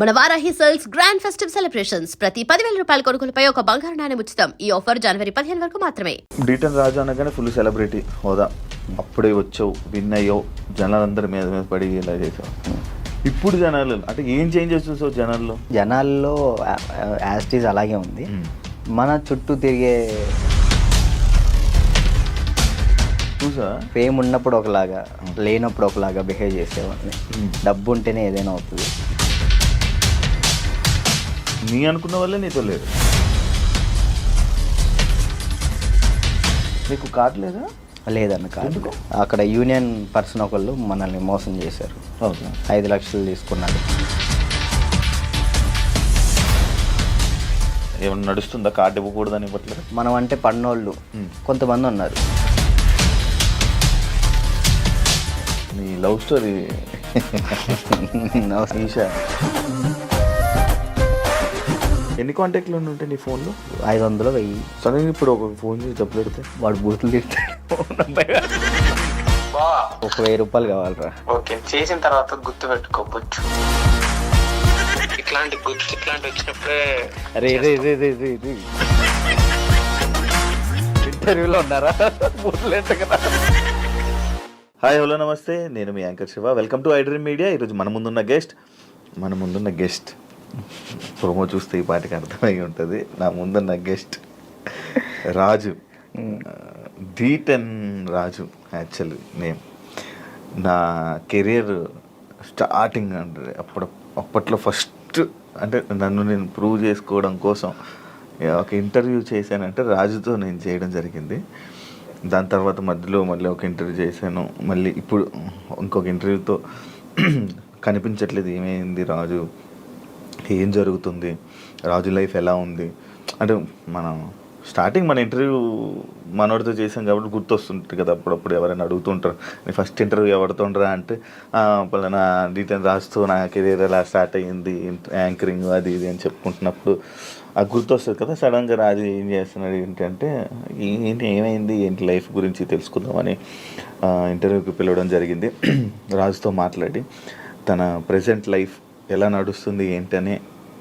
మన Varahi sales grand festive celebrations ప్రతి 10,000 రూపాయల కొనుగోలుపై ఒక బంగారు నాణెం ఉచితం. ఈ ఆఫర్ జనవరి 15 వరకు మాత్రమే. డీటెన్ రాజు అనగానే ఫుల్ సెలబ్రిటీ హోదా, అప్పుడే వచ్చావు, విన్ అయ్యావు, జనాలందరి మీద మీద పడి ఇలా చేసావు. ఇప్పుడు జనాలు అంటే ఏం చేంజెస్ చూసావు జనాల్లో యాస్టీజ్ అలాగే ఉంది. మన చుట్టూ తిరిగే చూసా ఫేమ్ ఉన్నప్పుడు ఒకలాగా, లేనప్పుడు ఒకలాగా బిహేవ్ చేసేవాడిని. డబ్బు ఉంటేనే ఏదైనా అవుతుంది. నీ అనుకున్న వాళ్ళే నీతో లేరు. నీకు కార్డు లేదా? లేదన్న కార్డు. అక్కడ యూనియన్ పర్సన్ ఒకళ్ళు మనల్ని మోసం చేశారు. 5 లక్షలు తీసుకున్నారు. ఏమన్నా నడుస్తుందా కార్డు ఇవ్వకూడదని ఇవ్వట్లేదు? మనం అంటే పన్నోళ్ళు కొంతమంది ఉన్నారు. నీ లవ్ స్టోరీ ఈషా, ఎన్ని కాంటాక్ట్లు ఉంటాయి నీ ఫోన్లో? 500, 1000. సడన్గా ఇప్పుడు ఒక ఫోన్ చేసి డబ్బులు పెడితే వాడు బూతులు తిడతాడు. ఒక 1000 రూపాయలు కావాలరా. ఓకే, చేసిన తర్వాత గుర్తు పెట్టుకోవచ్చు. ఇట్లాంటి వచ్చినప్పుడే ఇంటర్వ్యూలో ఉన్నారా? హాయ్, హలో, నమస్తే. నేను మీ anchor Shiva. Welcome to iDream media. ఈరోజు మన ముందున్న గెస్ట్ ప్రోమో చూస్తే ఈ పాటికి అర్థమై ఉంటుంది. నా ముందున్న గెస్ట్ రాజు, డీటెన్ రాజు యాక్చువల్లీ నేమ్. నా కెరియర్ స్టార్టింగ్ అంటే అప్పట్లో ఫస్ట్ అంటే నన్ను నేను ప్రూవ్ చేసుకోవడం కోసం ఒక ఇంటర్వ్యూ చేశానంటే రాజుతో నేను చేయడం జరిగింది. దాని తర్వాత మధ్యలో మళ్ళీ ఒక ఇంటర్వ్యూ చేశాను. మళ్ళీ ఇప్పుడు ఇంకొక ఇంటర్వ్యూతో కనిపించట్లేదు. ఏమైంది రాజు, ఏం జరుగుతుంది, రాజు లైఫ్ ఎలా ఉంది అంటే మనం స్టార్టింగ్ మన ఇంటర్వ్యూ మనోడితో చేసాం కాబట్టి గుర్తొస్తుంటుంది కదా. అప్పుడప్పుడు ఎవరైనా అడుగుతుంటారు, నేను ఫస్ట్ ఇంటర్వ్యూ ఎవరితో ఉండరా అంటే పలానా డీటెయిల్ రాస్తూ నా కెరీర్ ఎలా స్టార్ట్ అయ్యింది, యాంకరింగ్ అది ఇది అని చెప్పుకుంటున్నప్పుడు అది గుర్తొస్తుంది కదా. సడన్గా రాజు ఏం చేస్తున్నాడు ఏంటంటే ఏమైంది ఏంటి లైఫ్ గురించి తెలుసుకుందామని ఇంటర్వ్యూకి పిలవడం జరిగింది. రాజుతో మాట్లాడి తన ప్రజెంట్ లైఫ్ ఎలా నడుస్తుంది ఏంటని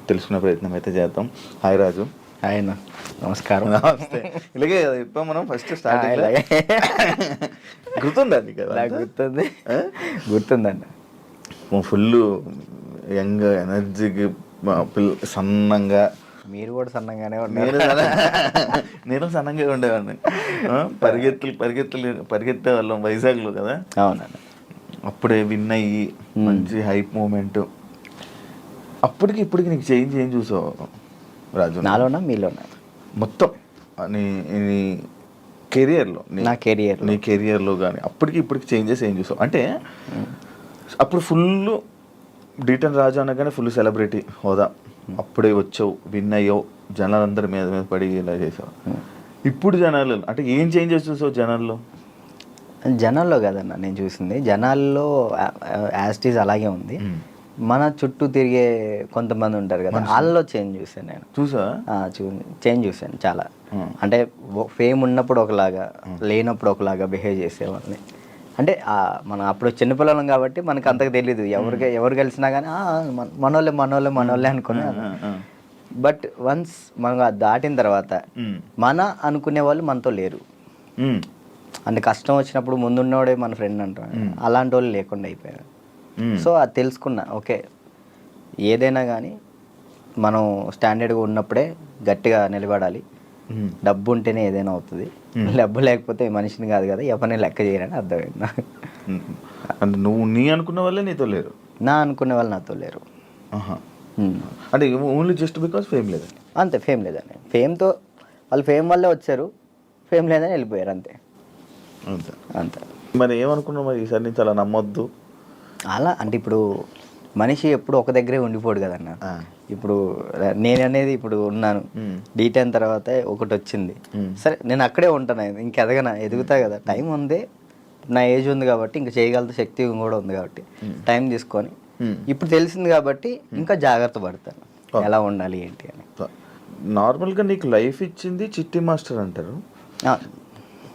తెలుసుకునే ప్రయత్నం అయితే చేద్దాం. హాయ్ రాజు. హాయ్ అన్న, నమస్కారం. నమస్తే. ఇలాగే కదా ఇప్పుడు మనం ఫస్ట్ స్టార్టింగ్ గుర్తుందండి కదా? గుర్తుందండి. ఫుల్ యంగ్ ఎనర్జీకి సన్నంగా. మీరు కూడా సన్నంగానే ఉన్నారు. నేను సన్నంగా ఉండేవాడిని. పరిగెత్తే వాళ్ళం వైజాగ్లో కదా. అవునండి. అప్పుడే విన్ అయ్యి మంచి హైప్ మూమెంట్. అప్పటికి ఇప్పటికి నీకు చేంజ్ ఏం చూసావు రాజు? నాలోనా మీలోనా? మొత్తం నీ కెరియర్లో, నీ కెరియర్లో కానీ అప్పటికి ఇప్పటికి చేంజెస్ ఏం చూసావు? అంటే అప్పుడు ఫుల్ డీటెన్ రాజు అనగానే ఫుల్ సెలబ్రిటీ హోదా, అప్పుడే వచ్చావు, విన్ అయ్యావు, జనాలందరి మీద మీద పడి ఇలా చేసావు. ఇప్పుడు జనాలు అంటే ఏం చేంజెస్ చూసావు జనాల్లో కదన్న నేను చూసింది. జనాల్లో యాస్టీజ్ అలాగే ఉంది. మన చుట్టూ తిరిగే కొంతమంది ఉంటారు కదా, వాళ్ళలో చేంజ్ చూసాను నేను. చేంజ్ చూసాను చాలా. అంటే ఫేమ్ ఉన్నప్పుడు ఒకలాగా, లేనప్పుడు ఒకలాగా బిహేవ్ చేసేవాళ్ళని. అంటే మనం అప్పుడు చిన్నపిల్లలం కాబట్టి మనకు అంతకు తెలీదు. ఎవరు కలిసినా కానీ మనోళ్ళే అనుకున్నాను. బట్ వన్స్ మనం దాటిన తర్వాత మన అనుకునే వాళ్ళు మనతో లేరు. అంటే కష్టం వచ్చినప్పుడు ముందున్నవాడే మన ఫ్రెండ్ అంటారు. అలాంటి వాళ్ళు లేకుండా అయిపోయారు. సో అది తెలుసుకున్నా. ఓకే, ఏదైనా కానీ మనం స్టాండర్డ్గా ఉన్నప్పుడే గట్టిగా నిలబడాలి. డబ్బు ఉంటేనే ఏదైనా అవుతుంది. డబ్బు లేకపోతే మనిషిని కాదు కదా, ఎవరిని లెక్క చేయరని అర్థమైంది. అంటే నువ్వు నీ అనుకున్న వాళ్ళే నీతో లేరు? నా అనుకునే వాళ్ళు నాతో లేరు. అంటే ఓన్లీ జస్ట్ బికాస్ ఫేమ్ లేదు? అంతే, ఫేమ్ లేదని. ఫేమ్తో వాళ్ళు ఫేమ్ వల్లే వచ్చారు, ఫేమ్ లేదని వెళ్ళిపోయారు. అంతే. మరి ఏమనుకున్నావు మరి ఈసారి నుంచి అలా నమ్మొద్దు అలా? అంటే ఇప్పుడు మనిషి ఎప్పుడు ఒక దగ్గరే ఉండిపోడు కదన్న. ఇప్పుడు నేను అనేది ఇప్పుడు ఉన్నాను, డీటెయిన్ తర్వాత ఒకటి వచ్చింది, సరే నేను అక్కడే ఉంటాను, ఇంక ఎదుగుతా కదా. టైం ఉంది, నా ఏజ్ ఉంది కాబట్టి ఇంకా చేయగలిగే శక్తి కూడా ఉంది కాబట్టి టైం తీసుకొని ఇప్పుడు తెలిసింది కాబట్టి ఇంకా జాగ్రత్త పడతాను ఎలా ఉండాలి ఏంటి అని. నార్మల్గా నీకు లైఫ్ ఇచ్చింది చిట్టి మాస్టర్ అంటారు,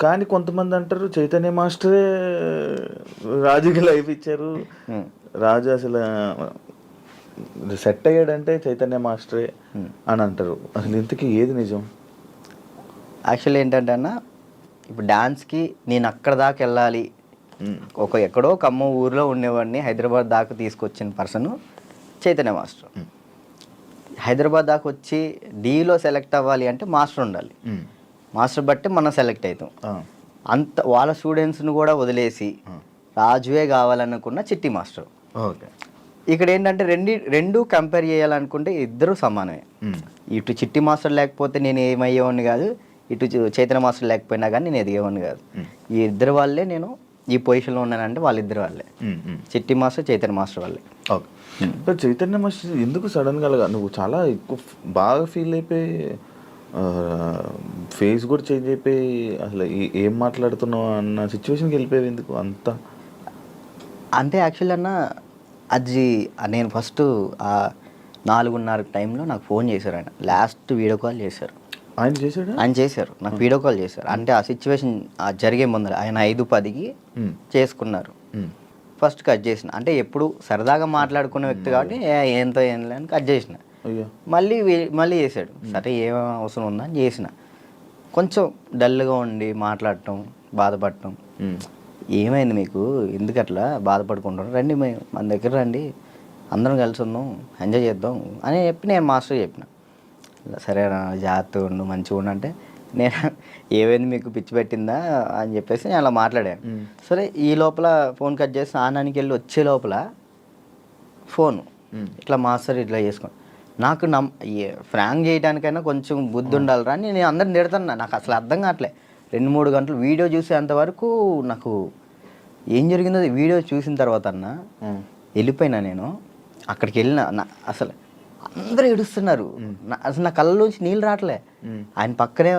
కానీ కొంతమంది అంటారు చైతన్య మాస్టరే రాజుకి లైఫ్ ఇచ్చారు, రాజు అసలు సెట్ అయ్యాడంటే చైతన్య మాస్టరే అని అంటారు. అసలు ఇంతకీ ఏది నిజం? యాక్చువల్లీ ఏంటంటే అన్న, ఇప్పుడు డాన్స్కి నేను అక్కడ దాకా వెళ్ళాలి, ఎక్కడో కమ్మ ఊర్లో ఉండేవాడిని హైదరాబాద్ దాకా తీసుకొచ్చిన పర్సన్ చైతన్య మాస్టర్. హైదరాబాద్ దాకా వచ్చి డీలో సెలెక్ట్ అవ్వాలి అంటే మాస్టర్ ఉండాలి. మాస్టర్ బట్టి మనం సెలెక్ట్ అవుతాం. అంత వాళ్ళ స్టూడెంట్స్ని కూడా వదిలేసి రాజువే కావాలనుకున్న చిట్టి మాస్టర్. ఓకే. ఇక్కడ ఏంటంటే రెండు కంపేర్ చేయాలనుకుంటే ఇద్దరు సమానమే. ఇటు చిట్టి మాస్టర్ లేకపోతే నేను ఏమయ్యేవాడిని కాదు, ఇటు చైతన్య మాస్టర్ లేకపోయినా కానీ నేను ఎదిగేవాడిని కాదు. ఈ ఇద్దరు వాళ్ళే నేను ఈ పొజిషన్లో ఉన్నానంటే వాళ్ళిద్దరు వాళ్ళే, చిట్టి మాస్టర్ చైతన్య మాస్టర్ వాళ్ళే. ఓకే. చైతన్య మాస్టర్ ఎందుకు సడన్గా నువ్వు చాలా ఎక్కువ బాగా ఫీల్ అయిపోయి ఫేస్ కూడా చేంజ్ అయిపోయి అసలు ఏం మాట్లాడుతున్నావు అన్న సిచ్యువేషన్కి వెళ్ళిపోయావు ఎందుకు అంత? అంటే యాక్చువల్ అన్న, అది నేను ఫస్ట్ 4:30 టైంలో నాకు ఫోన్ చేశారు. ఆయన లాస్ట్ వీడియో కాల్ చేశారు. ఆయన చేశారు నాకు వీడియో కాల్ చేశారు. అంటే ఆ సిచ్యువేషన్ జరిగే ముందర ఆయన 5:10కి చేసుకున్నారు. ఫస్ట్ కట్ చేసిన, అంటే ఎప్పుడు సరదాగా మాట్లాడుకున్న వ్యక్తి కాబట్టి ఏంతో ఏం లేని కట్ చేసిన. మళ్ళీ చేశాడు. సరే ఏం అవసరం ఉందా అని చేసిన. కొంచెం డల్గా ఉండి మాట్లాడటం, బాధపడటం. ఏమైంది మీకు, ఎందుకు అట్లా బాధపడుకుంటారు, రండి మన దగ్గర రండి, అందరం కలిసి ఉందాం, ఎంజాయ్ చేద్దాం అని చెప్పి నేను మాస్టర్ చెప్పిన. సరే జాగ్రత్తగా ఉండు, మంచిగా ఉండు అంటే, నేను ఏమైంది మీకు పిచ్చి పెట్టిందా అని చెప్పేసి నేను అలా మాట్లాడాను. సరే ఈ లోపల ఫోన్ కట్ చేసి ఆనానికి వెళ్ళి వచ్చే లోపల ఫోను ఇట్లా మాస్టర్ ఇట్లా చేసుకోండి. నాకు ఫ్రాంక్ చేయడానికైనా కొంచెం బుద్ధి ఉండాలిరా అని నేను అందరిని తిడుతున్నా. నాకు అసలు అర్థం కావట్లే. 2-3 గంటలు వీడియో చూసేంతవరకు నాకు ఏం జరిగిందో వీడియో చూసిన తర్వాత అన్న వెళ్ళిపోయినా. నేను అక్కడికి వెళ్ళిన, అసలు అందరూ ఏడుస్తున్నారు. అసలు నా కళ్ళలోంచి నీళ్ళు రావట్లే. ఆయన పక్కనే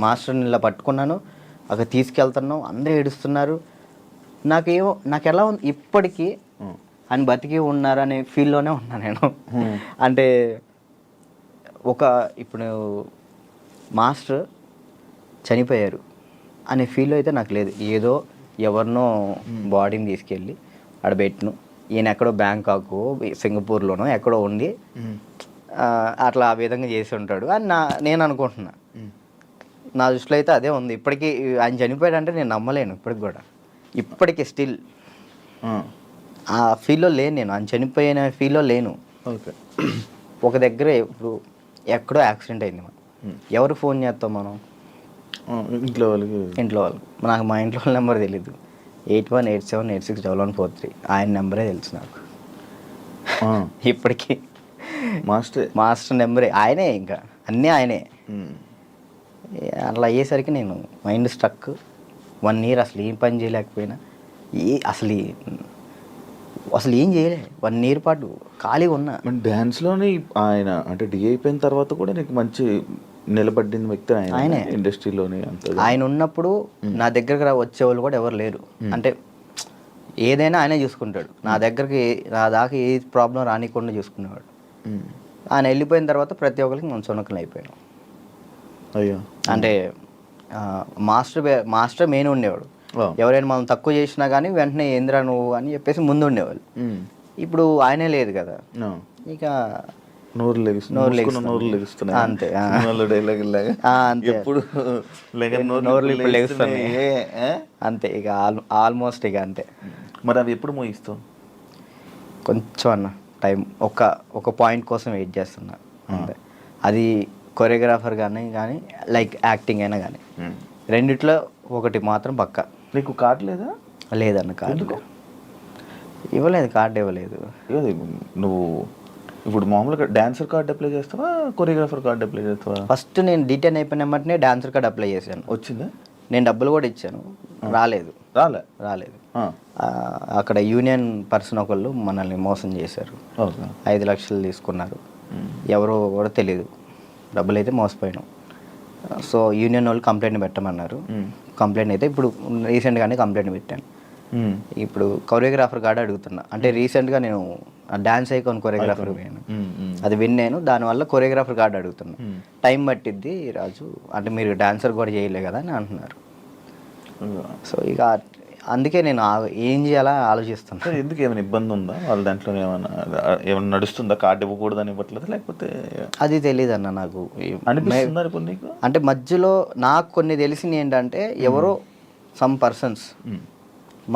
మాస్టర్ని ఇలా పట్టుకున్నాను, అక్కడ తీసుకెళ్తున్నాం, అందరూ ఏడుస్తున్నారు. నాకు ఎలా ఉంది ఇప్పటికీ, ఆయన బతికి ఉన్నారు అనే ఫీల్లోనే ఉన్నా నేను. అంటే ఇప్పుడు మాస్టర్ చనిపోయారు అనే ఫీల్ అయితే నాకు లేదు. ఏదో ఎవరినో బాడీని తీసుకెళ్ళి ఆడ పెట్టిను, ఈయన ఎక్కడో బ్యాంకాక్ సింగపూర్లోనో ఎక్కడో ఉండి అట్లా ఆ విధంగా చేసి ఉంటాడు అని నేను అనుకుంటున్నా. నా దృష్టిలో అయితే అదే ఉంది. ఇప్పటికీ ఆయన చనిపోయాడంటే నేను నమ్మలేను ఇప్పటికి కూడా. ఇప్పటికీ స్టిల్ ఆ ఫీల్లో లేను నేను, ఆయన చనిపోయిన ఫీల్లో లేను. ఓకే. ఒక దగ్గర ఇప్పుడు ఎక్కడో యాక్సిడెంట్ అయింది, మనం ఎవరు ఫోన్ చేస్తాం మనం? ఇంట్లో వాళ్ళు. నాకు మా ఇంట్లో వాళ్ళ నెంబర్ తెలీదు. 8187861143 ఆయన నెంబరే తెలుసు నాకు ఇప్పటికీ. మాస్టర్ నెంబరే ఆయనే, ఇంకా అన్నీ ఆయనే. అట్లా అయ్యేసరికి నేను మైండ్ స్ట్రక్. 1 year అసలు ఏం పని చేయలేకపోయినా, అసలు ఏం చేయలే. 1 year పాటు ఖాళీగా ఉన్నా. డ్యాన్స్లోనే ఆయన అంటే డి అయిపోయిన తర్వాత కూడా నీకు మంచి నిలబడిన వ్యక్తి ఆయనే ఇండస్ట్రీలోనే. ఆయన ఉన్నప్పుడు నా దగ్గరకు వచ్చేవాళ్ళు కూడా ఎవరు లేరు. అంటే ఏదైనా ఆయనే చూసుకుంటాడు. నా దాకా ఏ ప్రాబ్లం రానికుండా చూసుకునేవాడు. ఆయన వెళ్ళిపోయిన తర్వాత ప్రతి ఒక్కరికి మనం చునకలు అయిపోయాం. అయ్యో. అంటే మాస్టర్ మెయిన్ ఉండేవాడు. ఎవరైనా మనం తక్కువ చేసినా కానీ వెంటనే ఏంద్రా నువ్వు అని చెప్పేసి ముందు ఉండేవాళ్ళు. ఇప్పుడు ఆయనే లేదు కదా, ఇక నోరు లెగుస్తున్నాయి అంతే. అంతే ఇక ఆల్మోస్ట్ ఇక అంతే. మరి అవి ఎప్పుడు మోయిస్తావు? కొంచెం అన్న టైం, ఒక పాయింట్ కోసం వెయిట్ చేస్తున్నా అంతే. అది కొరియోగ్రాఫర్ కానీ లైక్ యాక్టింగ్ అయినా కానీ రెండిట్లో ఒకటి మాత్రం పక్కా. నీకు కార్డు లేదా? లేదన్న కార్డు ఇవ్వలేదు, కార్డు ఇవ్వలేదు. నువ్వు ఇప్పుడు మామూలుగా డాన్సర్ కార్డు అప్లై చేస్తావా, కొరియోగ్రాఫర్ కార్డు అప్లై చేస్తావా? ఫస్ట్ నేను డీటెయిన్ అయిపోయిన వెంటనే డాన్సర్ కార్డు అప్లై చేశాను. వచ్చిందా? నేను డబ్బులు కూడా ఇచ్చాను, రాలేదు. అక్కడ యూనియన్ పర్సన్ ఒకళ్ళు మనల్ని మోసం చేశారు. 5 లక్షలు తీసుకున్నారు. ఎవరో కూడా తెలియదు. డబ్బులు అయితే మోసపోయాను. సో యూనియన్ వాళ్ళు కంప్లైంట్ పెట్టమన్నారు. కంప్లైంట్ అయితే ఇప్పుడు రీసెంట్గానే కంప్లైంట్ పెట్టాను. ఇప్పుడు కొరియోగ్రాఫర్ కార్డు అడుగుతున్నా. అంటే రీసెంట్గా నేను డాన్స్ ఐకాన్ కొరియోగ్రాఫర్ పోయాను, అది విన్నాను. దానివల్ల కొరియోగ్రాఫర్ కార్డు అడుగుతున్నా. టైం పట్టిద్ది రాజు అంటే, మీరు డాన్సర్ కూడా చేయలే కదా అని అంటున్నారు. సో ఇక అందుకే నేను ఏం చేయాలా ఆలోచిస్తాను. సరే, ఎందుకు ఏమైనా ఇబ్బంది ఉందా వాళ్ళ దాంట్లో? ఏమైనా నడుస్తుందా? కార్డు ఇవ్వకూడదని ఇవ్వట్లేదు లేకపోతే అది తెలియదు అన్న నాకు. అనిపిస్తుందా ఇప్పుడు నీకు? అంటే మధ్యలో నాకు కొన్ని తెలిసింది ఏంటంటే ఎవరో సమ్ పర్సన్స్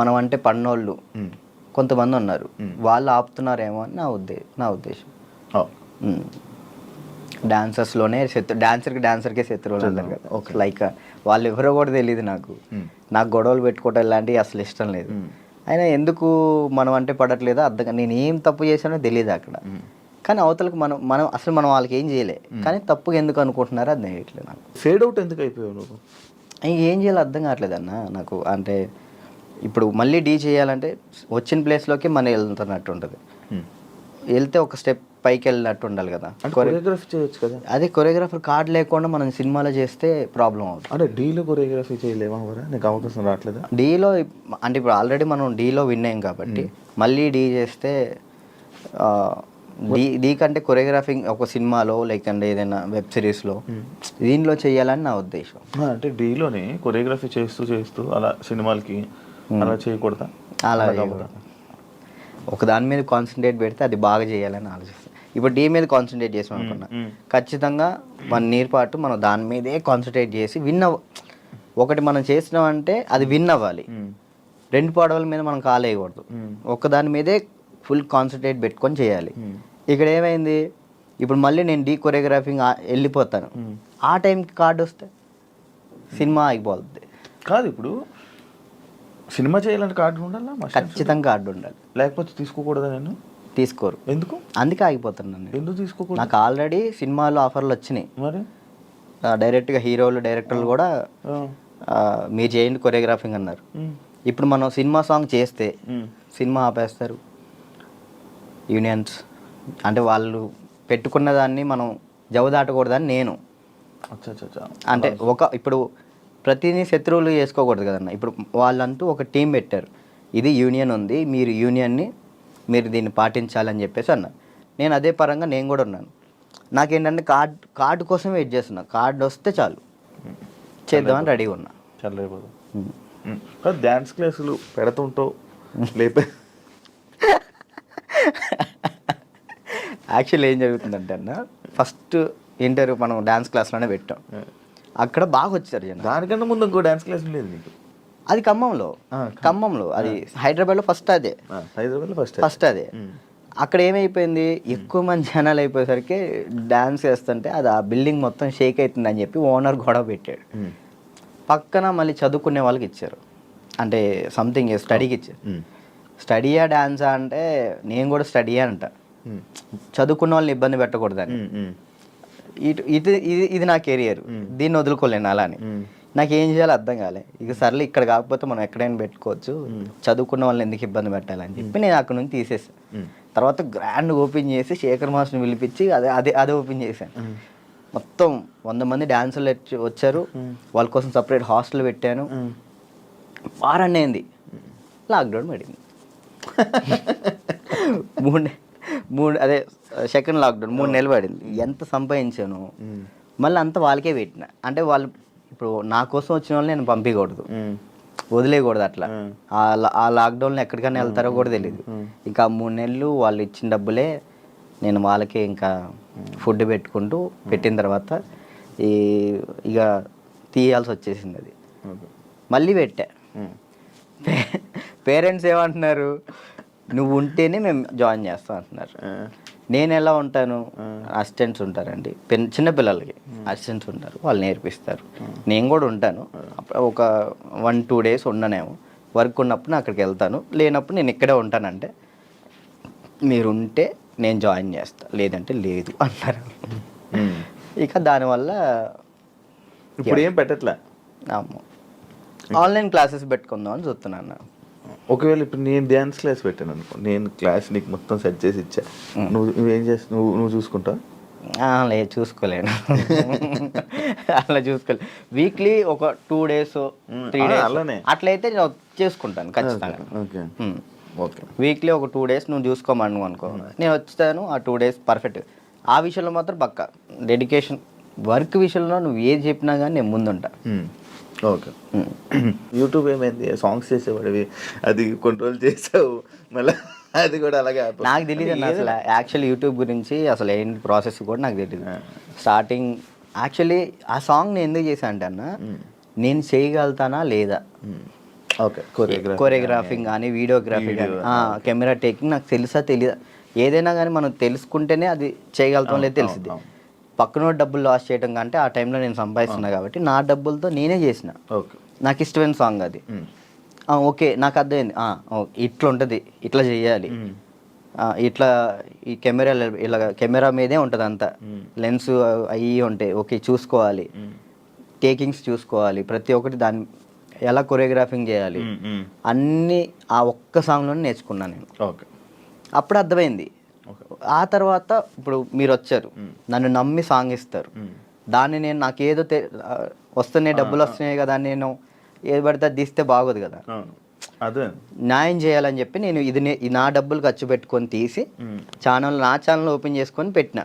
మనం అంటే పన్నోళ్ళు కొంతమంది ఉన్నారు, వాళ్ళు ఆపుతున్నారేమో అని నా ఉద్దేశం. డాన్సర్స్లోనే డాన్సర్కే శత్రువులు అంటారు కదా, లైక్ వాళ్ళు ఎవరో కూడా తెలియదు నాకు. నాకు గొడవలు పెట్టుకోవటం ఇలాంటివి అసలు ఇష్టం లేదు. అయినా ఎందుకు మనం అంటే పడట్లేదో అర్థం, నేను ఏం తప్పు చేశానో తెలియదు అక్కడ. కానీ అవతలకు మనం అసలు మనం వాళ్ళకి ఏం చేయలే, కానీ తప్పుగా ఎందుకు అనుకుంటున్నారో అది తెలియట్లేదు నాకు. ఫేడ్ అవుట్ ఎందుకు అయిపోయావు నువ్వు? ఏం చేయాలో అర్థం కావట్లేదు అన్న నాకు. అంటే ఇప్పుడు మళ్ళీ డీ చేయాలంటే వచ్చిన ప్లేస్లోకి మనం వెళ్తున్నట్టు ఉంటుంది, వెళ్తే ఒక స్టెప్ పైకి వెళ్ళినట్టు ఉండాలి కదా. కొరియోగ్రఫీ చేయొచ్చు కదా. అదే కొరియోగ్రాఫర్ కార్డు లేకుండా మనం సినిమాలో చేస్తే ప్రాబ్లం అవుతుంది. అంటే డీలో కొరియోగ్రఫీ చేయలేమా? నీకు అవకాశం రావట్లేదా డీలో? అంటే ఇప్పుడు ఆల్రెడీ మనం డీలో విన్ అయ్యాం కాబట్టి మళ్ళీ డీ చేస్తే డీ కంటే కొరియోగ్రాఫింగ్ ఒక సినిమాలో లేకంటే ఏదైనా వెబ్ సిరీస్లో దీనిలో చేయాలని నా ఉద్దేశం. అంటే డీలోనే కొరియోగ్రఫీ చేస్తూ అలా సినిమాలకి అలా చేయకూడదా? అలా ఒక దాని మీద కాన్సన్ట్రేట్ పెడితే అది బాగా చేయాలని ఆలోచిస్తాను. ఇప్పుడు డీ మీద కాన్సన్ట్రేట్ చేసాం అనుకున్నా, ఖచ్చితంగా 1 year పాటు మనం దాని మీదే కాన్సన్ట్రేట్ చేసి ఒకటి మనం చేసినామంటే అది విన్ అవ్వాలి. 2 పడవల మీద మనం కాలేయకూడదు, ఒక దాని మీదే ఫుల్ కాన్సన్ట్రేట్ పెట్టుకొని చేయాలి. ఇక్కడ ఏమైంది, ఇప్పుడు మళ్ళీ నేను డీ కొరియోగ్రాఫింగ్ వెళ్ళిపోతాను, ఆ టైంకి కార్డు వస్తే సినిమా ఆగిపోతుంది. కాదు, ఇప్పుడు సినిమా చేయాలంటే కార్డు ఉండాలా? ఖచ్చితంగా కార్డు ఉండాలి, లేకపోతే తీసుకోకూడదా? నేను తీసుకోరు. ఎందుకు? అందుకే ఆగిపోతున్నాను. ఎందుకు తీసుకోకూడదు? నాకు ఆల్రెడీ సినిమాలో ఆఫర్లు వచ్చినాయి. మరి డైరెక్ట్గా హీరోలు డైరెక్టర్లు కూడా మీరు చేయండి కొరియోగ్రాఫింగ్ అన్నారు. ఇప్పుడు మనం సినిమా సాంగ్ చేస్తే సినిమా ఆపేస్తారు యూనియన్స్. అంటే వాళ్ళు పెట్టుకున్న దాన్ని మనం జవదాటకూడదని నేను. అంటే ఇప్పుడు ప్రతిదీ శత్రువులు చేసుకోకూడదు కదన్న. ఇప్పుడు వాళ్ళంటూ ఒక టీం పెట్టారు, ఇది యూనియన్ ఉంది, మీరు దీన్ని పాటించాలని చెప్పేసి అన్నారు. నేను అదే పరంగా నేను కూడా ఉన్నాను. నాకేంటంటే కార్డు కోసం వెయిట్ చేస్తున్నా, కార్డు వస్తే చాలు చేద్దామని రెడీగా ఉన్నా. చాలా డ్యాన్స్ క్లాసులు పెడుతుంటావు లేపే. యాక్చువల్లీ ఏం జరుగుతుందంటే అన్న, ఫస్ట్ ఇంటర్వ్యూ మనం డ్యాన్స్ క్లాస్లోనే పెట్టాం, అక్కడ బాగా వచ్చారు జనం. దానికన్నా ముందు ఇంకో డ్యాన్స్ క్లాస్ లేదు నీకు? అది ఖమ్మంలో అది హైదరాబాద్లో ఫస్ట్ అదే. హైదరాబాద్లో ఫస్ట్ అదే. అక్కడ ఏమైపోయింది, ఎక్కువ మంది జనాలు అయిపోయేసరికి డ్యాన్స్ చేస్తుంటే అది ఆ బిల్డింగ్ మొత్తం షేక్ అవుతుందని చెప్పి ఓనర్ గొడవ పెట్టాడు. పక్కన మళ్ళీ చదువుకునే వాళ్ళకి ఇచ్చారు, అంటే సంథింగ్ స్టడీకి ఇచ్చారు. స్టడీయా డ్యాన్సా అంటే నేను కూడా స్టడీయా అంట, చదువుకున్న వాళ్ళని ఇబ్బంది పెట్టకూడదని. ఇది నా కెరియర్, దీన్ని వదులుకోలేను అలా అని. నాకు ఏం చేయాలో అర్థం కాలే. ఇక సర్లే ఇక్కడ కాకపోతే మనం ఎక్కడైనా పెట్టుకోవచ్చు, చదువుకున్న వాళ్ళని ఎందుకు ఇబ్బంది పెట్టాలని చెప్పి నేను అక్కడ నుంచి తీసేసాను. తర్వాత గ్రాండ్ ఓపెన్ చేసి శేఖర్ మాస్టర్ని పిలిపించి అదే ఓపెన్ చేశాను. మొత్తం 100 మంది డాన్సర్లు వచ్చారు, వాళ్ళ కోసం సపరేట్ హాస్టల్ పెట్టాను. వారాన్ని అయింది, లాక్డౌన్ పడింది. అదే సెకండ్ లాక్డౌన్ 3 నెలలు పడింది. ఎంత సంపాదించాను మళ్ళీ అంతా వాళ్ళకే పెట్టిన. అంటే వాళ్ళు ఇప్పుడు నా కోసం వచ్చిన వాళ్ళని నేను పంపించకూడదు, వదిలేయకూడదు. అట్లా ఆ లాక్డౌన్లో ఎక్కడికైనా వెళ్తారో కూడా తెలియదు. ఇంకా 3 నెలలు వాళ్ళు ఇచ్చిన డబ్బులే నేను వాళ్ళకే ఇంకా ఫుడ్ పెట్టుకుంటూ పెట్టిన తర్వాత ఇక తీయాల్సి వచ్చేసింది. అది మళ్ళీ పెట్టా. పేరెంట్స్ ఏమంటున్నారు, నువ్వు ఉంటేనే మేము జాయిన్ చేస్తాం అంటున్నారు. నేను ఎలా ఉంటాను, అసిస్టెంట్స్ ఉంటారండి, చిన్నపిల్లలకి అసిస్టెంట్స్ ఉంటారు, వాళ్ళు నేర్పిస్తారు. నేను కూడా ఉంటాను, ఒక 1-2 days ఉండనేమో. వర్క్ ఉన్నప్పుడు నేను అక్కడికి వెళ్తాను, లేనప్పుడు నేను ఇక్కడే ఉంటానంటే మీరు ఉంటే నేను జాయిన్ చేస్తా, లేదంటే లేదు అంటారు. ఇక దానివల్ల ఇప్పుడు ఏం పెట్టట్లే. ఆన్లైన్ క్లాసెస్ పెట్టుకుందాం అని చూస్తున్నాను. ఒకవేళ ఇప్పుడు నేను డ్యాన్స్ క్లాస్ పెట్టాను అనుకో, నేను క్లాస్ నీకు మొత్తం సెట్ చేసి ఇచ్చా, నువ్వేం చేస్తావు? నువ్వు చూసుకుంటావు? లేదు, చూసుకోలేను. అలా చూసుకోలేదు. వీక్లీ ఒక 2 days 3 days అలానే అట్లయితే నేను చేసుకుంటాను ఖచ్చితంగా. ఓకే, వీక్లీ ఒక 2 days నువ్వు చూసుకోమను అనుకో, నేను వచ్చాను ఆ 2 days పర్ఫెక్ట్. ఆ విషయంలో మాత్రం పక్కా డెడికేషన్. వర్క్ విషయంలో నువ్వు ఏది చెప్పినా కానీ నేను ముందుంటా. ఓకే. యూట్యూబ్ ఏమైంది? సాంగ్స్ చేసేవాడివి, అది కంట్రోల్ చేసావు, మళ్ళీ అది కూడా అలాగే ఆపావు. నాకు తెలియదు అన్న అసలు యాక్చువల్లీ యూట్యూబ్ గురించి అసలు ఏంటి ప్రాసెస్ కూడా నాకు తెలియదు. స్టార్టింగ్ యాక్చువల్లీ ఆ సాంగ్ నేను ఎందుకు చేశాను అంటే అన్న, నేను చేయగలుగుతానా లేదా, ఓకే, కొరియోగ్రాఫింగ్ కానీ వీడియోగ్రఫీ కానీ కెమెరా టేకింగ్ నాకు తెలుసా తెలియదా, ఏదైనా కానీ మనం తెలుసుకుంటేనే అది చేయగలుగుతాం లేదు తెలిసింది. పక్కన డబ్బులు లాస్ చేయడం కంటే ఆ టైంలో నేను సంపాదిస్తున్నా కాబట్టి నా డబ్బులతో నేనే చేసిన. ఓకే, నాకు ఇష్టమైన సాంగ్ అది. ఓకే నాకు అర్థమైంది, ఇట్లా ఉంటుంది, ఇట్లా చేయాలి, ఇట్లా ఈ కెమెరా ఇలా కెమెరా మీదే ఉంటుంది అంతా, లెన్స్ అవి ఉంటాయి, ఓకే చూసుకోవాలి, టేకింగ్స్ చూసుకోవాలి, ప్రతి ఒక్కటి దాన్ని ఎలా కొరియోగ్రాఫింగ్ చేయాలి అన్నీ ఆ ఒక్క సాంగ్లోనే నేర్చుకున్నాను నేను. ఓకే, అప్పుడు అర్థమైంది. ఆ తర్వాత ఇప్పుడు మీరు వచ్చారు, నన్ను నమ్మి సాంగ్ ఇస్తారు, దాన్ని నేను నాకేదో వస్తున్నాయి డబ్బులు వస్తున్నాయి కదా, నేను ఏది పడితే అది తీస్తే బాగోదు కదా, అదే న్యాయం చేయాలని చెప్పి నేను ఇది నా డబ్బులు ఖర్చు పెట్టుకొని తీసి నా ఛానల్ ఓపెన్ చేసుకొని పెట్టిన.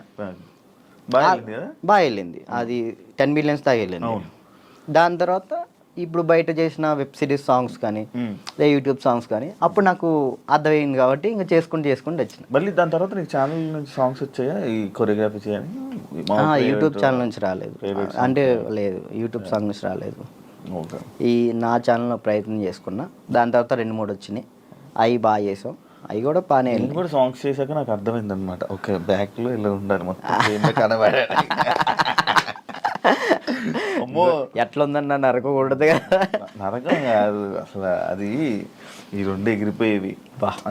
బాగా వెళ్ళింది అది, 10 millions దాకా వెళ్ళింది. దాని తర్వాత ఇప్పుడు బయట చేసిన వెబ్ సిరీస్ సాంగ్స్ కానీ యూట్యూబ్ సాంగ్స్ కానీ అప్పుడు నాకు అర్థమైంది కాబట్టి ఇంకా చేసుకుంటూ వచ్చిన. మళ్ళీ దాని తర్వాత నీకు ఛానల్ నుంచి సాంగ్స్ వచ్చాయా ఈ కొరియోగ్రఫీ చేయని? యూట్యూబ్ ఛానల్ నుంచి రాలేదు, అంటే లేదు యూట్యూబ్ సాంగ్ నుంచి రాలేదు. ఈ నా ఛానల్లో ప్రయత్నం చేసుకున్నా, దాని తర్వాత 2-3 వచ్చినాయి, అవి బాగా చేసాం, అవి కూడా బాగానే. నేను కూడా సాంగ్స్ చేశాక నాకు అర్థమైంది అనమాట, ఓకే బ్యాక్లో ఇలా ఉండాలి మొత్తం కనబడే. అమ్మో ఎట్లా ఉందన్న నరకకూడదు కదా. నరకం కాదు అసలు, అది ఈ 2 ఎగిరిపోయేవి,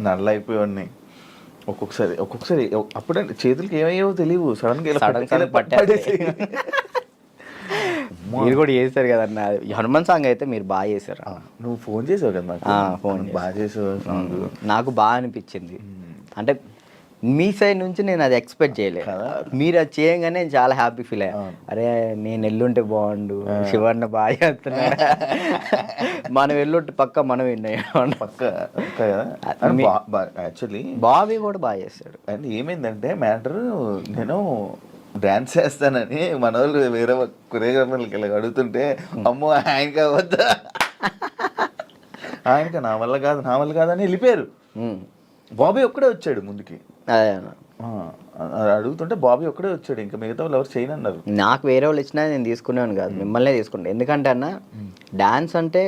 నల్ల అయిపోయి ఒక్కొక్కసారి అప్పుడే చేతులకి ఏమయ్యావో తెలియవు, సడన్ పట్టేసి. మీరు కూడా చేశారు కదన్న హనుమాన్ సాంగ్ అయితే, మీరు బాగా చేశారు. నువ్వు ఫోన్ చేసావు కదా నాకు, ఫోన్ బాగా చేసావు, నాకు బాగా అనిపించింది. అంటే మీ సైడ్ నుంచి నేను అది ఎక్స్పెక్ట్ చేయలేదు, మీరు అది చేయగానే నేను చాలా హ్యాపీ ఫీల్ అయ్యా. అరే నేను ఎల్లుంటే బాగుండు, శివన్న బాగా చేస్తున్నాడు, మనం ఎల్లుంటే పక్క మనం యాక్చువల్లీ బాబీ కూడా బాగా చేస్తాడు. అండ్ ఏమైందంటే మ్యాటర్, నేను డాన్స్ చేస్తానని మన వాళ్ళు వేరే కొరియోగ్రాఫర్లకి ఇలా అడుగుతుంటే, అమ్మో ఆయనకి వద్దా, ఆయనక నా వల్ల కాదని వెళ్ళిపోయారు. బాబీ ఒక్కడే వచ్చాడు ముందుకి, అడుగుతుంటే బాబీ ఒక్కడే వచ్చాడు, ఇంకా మిగతా వాళ్ళు ఎవరు చేయనన్నారు. నాకు వేరే వాళ్ళు ఇచ్చినా నేను తీసుకునేవాను కాదు, మిమ్మల్నే తీసుకుంటాను. ఎందుకంటే అన్న డాన్స్ అంటే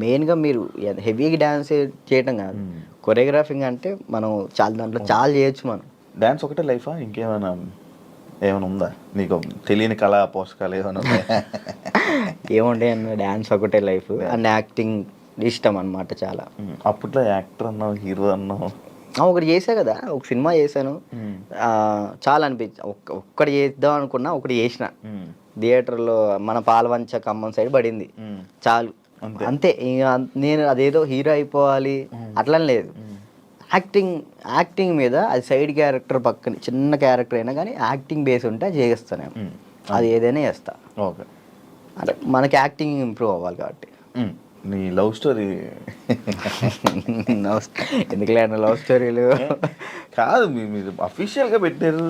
మెయిన్గా మీరు హెవీగా డాన్స్ చేయటం కాదు, కొరియోగ్రాఫింగ్ అంటే మనం దాంట్లో చాలా చేయొచ్చు. మనం డాన్స్ ఒకటే లైఫా, ఇంకేమైనా ఉందా నీకు తెలియని కళా పోషకాలు ఏమైనా ఉన్నాయా? ఏముండే అన్న, డాన్స్ ఒకటే లైఫ్ అండ్ యాక్టింగ్ ఇష్టం అనమాట చాలా. అప్పట్లో యాక్టర్ అన్నావు, హీరో అన్నావు, ఒకటి చేసా కదా, ఒక సినిమా చేశాను, చాలా అనిపించి ఒక్కటి చేద్దాం అనుకున్నా, ఒకటి చేసిన థియేటర్లో మన పాలవంచ ఖమ్మం సైడ్ పడింది, చాలు అంతే. ఇంకా నేను అదేదో హీరో అయిపోవాలి అట్లా లేదు, యాక్టింగ్ మీద అది సైడ్ క్యారెక్టర్ పక్కన చిన్న క్యారెక్టర్ అయినా కానీ యాక్టింగ్ బేస్ ఉంటే చేస్తాను, అది ఏదైనా చేస్తా. ఓకే, అంటే మనకి యాక్టింగ్ ఇంప్రూవ్ అవ్వాలి కాబట్టి. నీ లవ్ స్టోరీ ఎందుకులే అన్న లవ్ స్టోరీలు కాదు, మీరు అఫీషియల్గా పెట్టారు.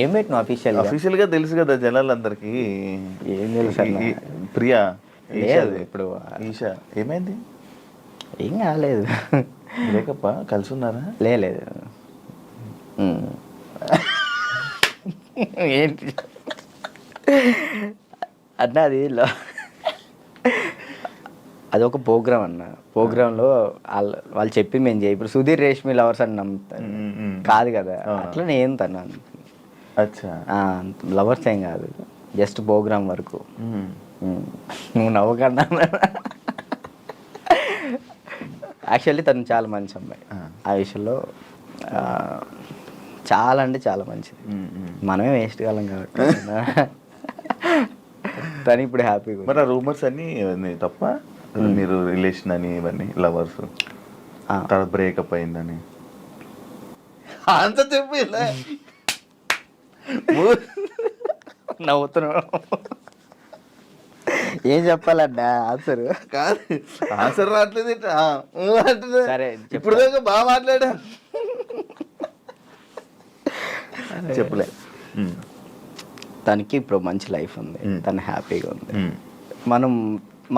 ఏం పెట్టిన అఫీషియల్గా తెలుసు కదా జనాలందరికీ. ఏం తెలుసు ప్రియా ఇప్పుడు ఈషా ఏమైంది? ఏం కాలేదు, బ్రేకప్ కలిసి ఉన్నారా? లేదు ఏంటి అన్న, అది ఒక ప్రోగ్రామ్ అన్న, ప్రోగ్రాంలో వాళ్ళు చెప్పి మేము చేయ, ఇప్పుడు సుధీర్ రేష్మి లవర్స్ అని నమ్ముతాను కాదు కదా, అట్లా నేను తను లవర్స్ ఏం కాదు, జస్ట్ ప్రోగ్రామ్ వరకు. నువ్వు నవ్వకన్నా, యాక్చువల్లీ తను చాలా మంచి అమ్మాయి, ఆ విషయంలో చాలా అంటే చాలా మంచిది, మనమే వేస్ట్ కాలం కాబట్టి తను ఇప్పుడు హ్యాపీగా. మరి ఆ రూమర్స్ అన్నీ తప్ప, మీరు రిలేషన్ అని ఇవన్నీ లవర్స్ తర్వాత బ్రేకప్ అయిందని అంత చెప్పి నవ్వుతున్నావు, ఏం చెప్పాలన్నా ఆన్సర్ కాదు, ఆన్సర్ రావట్లేదు. సరే ఇప్పుడు దాకా బాగా మాట్లాడా, చెప్పలే. తనకి ఇప్పుడు మంచి లైఫ్ ఉంది, తను హ్యాపీగా ఉంది.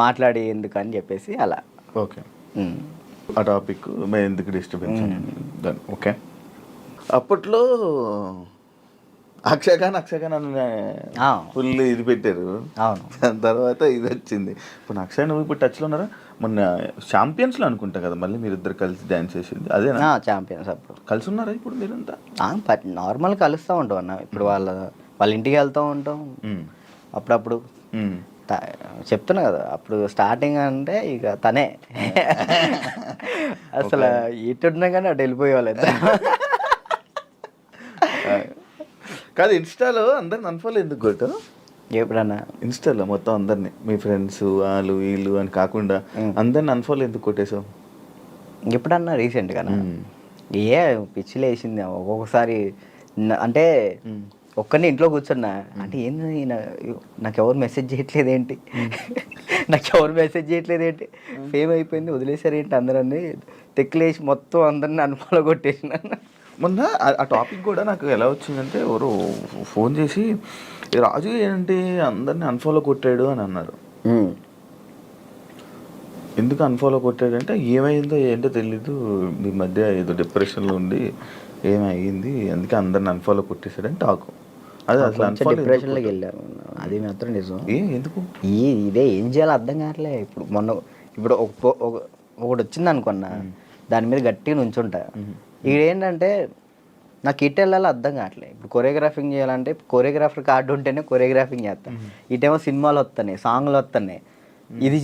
మాట్లాడి ఎందుకు అని చెప్పేసి అలా. ఓకే, ఆ టాపిక్ మేము ఎందుకు డిస్టర్బెన్స్ దాన్ని. ఓకే, అప్పట్లో అక్షయఖాన్ అని ఫుల్ ఇది పెట్టారు. అవును. దాని తర్వాత ఇది వచ్చింది. ఇప్పుడు అక్షయ్ నువ్వు ఇప్పుడు టచ్లో ఉన్నారా? మొన్న ఛాంపియన్స్లో అనుకుంటా కదా మళ్ళీ మీరిద్దరు కలిసి డ్యాన్స్ చేసింది అదేనా? ఛాంపియన్స్ అప్పుడు కలిసి ఉన్నారా ఇప్పుడు మీరంతా? నార్మల్ కలుస్తూ ఉంటాం అన్న. ఇప్పుడు వాళ్ళ ఇంటికి వెళ్తూ ఉంటాం అప్పుడప్పుడు. చెప్తున్నా కదా, అప్పుడు స్టార్టింగ్ అంటే ఇక తనే అసలు ఇటున్నా కానీ అటు వెళ్ళిపోయేవాళ్ళు. కాదు, ఇన్స్టాలో అందరిని అన్ఫాలో ఎందుకు కొట్టు? ఎప్పుడన్నా ఇన్స్టాలో మొత్తం అందరిని, మీ ఫ్రెండ్స్ వాళ్ళు వీళ్ళు అని కాకుండా అందరిని అన్ఫాలో ఎందుకు కొట్టేసావు? ఎప్పుడన్నా రీసెంట్గా ఏ పిచ్చిలు వేసింది ఒక్కొక్కసారి. అంటే ఒక్కరిని ఇంట్లో కూర్చున్నా అంటే ఏంది నాకు ఎవరు మెసేజ్ చేయట్లేదు ఏంటి, ఫేమ్ అయిపోయింది వదిలేసారు ఏంటి అందరని తెక్కులేసి మొత్తం అందరిని అన్ఫాలో కొట్టేసిన. మొన్న ఆ టాపిక్ కూడా నాకు ఎలా వచ్చిందంటే ఎవరు ఫోన్ చేసి రాజు ఏంటి అందరిని అన్ఫాలో కొట్టాడు అని అన్నారు. ఎందుకు అన్ఫాలో కొట్టాడంటే ఏమైందో ఏంటో తెలీదు, మీ మధ్య ఏదో డిప్రెషన్లో ఉండి ఏమైంది అందుకే అందరిని అన్ఫాలో కొట్టేశాడని టాకు. అది అసలు డిప్రెషన్లోకి వెళ్ళారు, అది మాత్రం నిజం. ఎందుకు ఇదే ఏం చేయాలో అర్థం కావట్లే. ఇప్పుడు ఒకటి వచ్చింది అనుకున్నా, దాని మీద గట్టిగా నుంచుంటా. ఇక్కడ ఏంటంటే నాకు ఇటు వెళ్ళాలో అర్థం కావట్లేదు. ఇప్పుడు కొరియోగ్రాఫింగ్ చేయాలంటే కొరియోగ్రాఫర్ కార్డు ఉంటేనే కొరియోగ్రాఫింగ్ చేస్తాను. ఇటేమో సినిమాలు వస్తున్నాయి, సాంగ్లు వస్తున్నాయి. ఇది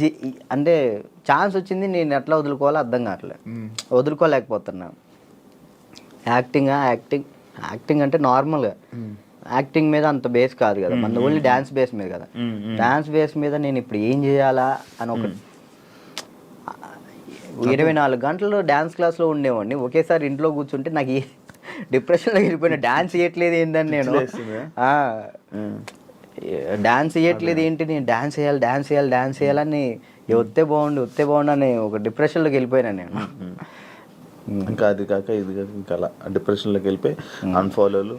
అంటే ఛాన్స్ వచ్చింది, నేను ఎట్లా వదులుకోవాలో అర్థం కావట్లేదు, వదులుకోలేకపోతున్నా. యాక్టింగ్ అంటే నార్మల్గా యాక్టింగ్ మీద అంత బేస్ కాదు కదా, మన ఓన్లీ డ్యాన్స్ బేస్ మీద కదా. డ్యాన్స్ బేస్ మీద నేను ఇప్పుడు ఏం చేయాలా అని ఒక 24 గంటలు డ్యాన్స్ క్లాస్లో ఉండేవాడిని. ఒకేసారి ఇంట్లో కూర్చుంటే నాకు డిప్రెషన్లో వెళ్ళిపోయిన. డ్యాన్స్ చేయట్లేదు ఏంటని నేను డాన్స్ చేయట్లేదు ఏంటి, నేను డాన్స్ చేయాలని వస్తే బాగుండు అని ఒక డిప్రెషన్లోకి వెళ్ళిపోయినా నేను. ఇంకా అది కాక ఇది కాక ఇంకా అలా డిప్రెషన్లోకి వెళ్ళిపోయి అన్ఫాలోలు